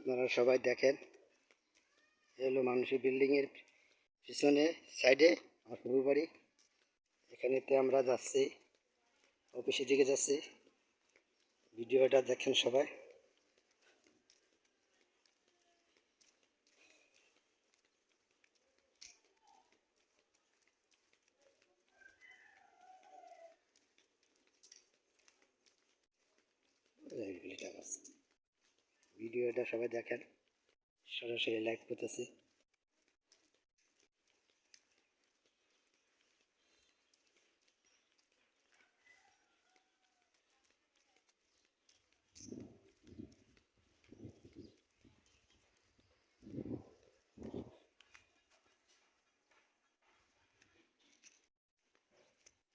আপনারা সবাই দেখেন, এলো মানুষের বিল্ডিংয়ের পিছনে সাইডে আমার শ্বশুর বাড়ি। এখানেতে আমরা যাচ্ছি, অফিসের দিকে যাচ্ছি। ভিডিওটা দেখেন সবাই। ভিডিওটা সবাই দেখেন, সরাসরি লাইভ করতেছি।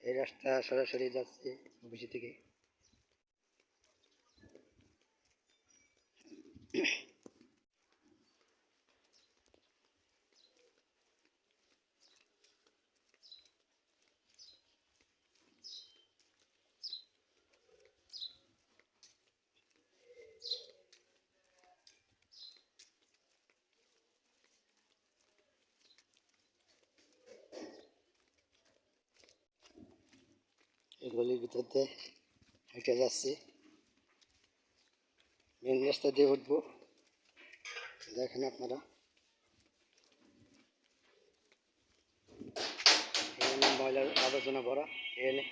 এই রাস্তা সরাসরি যাচ্ছে অফিস থেকে। এই গলির ভিতর দিয়ে হেঁটে যাচ্ছি, মেন রাস্তা দিয়ে উঠবো। দেখেন আপনারা, এখানে ময়লার আবর্জনা ভরা। এখানে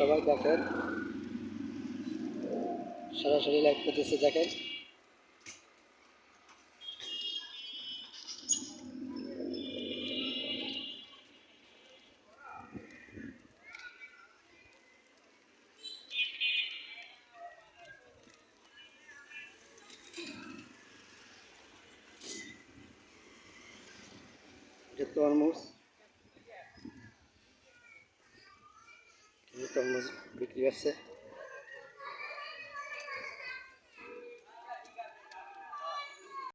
সবাই দেখেন, সরাসরি লাইভ করতেছে। দেখেন এটা তরমুজ, তরমুজ বিক্রি করছে।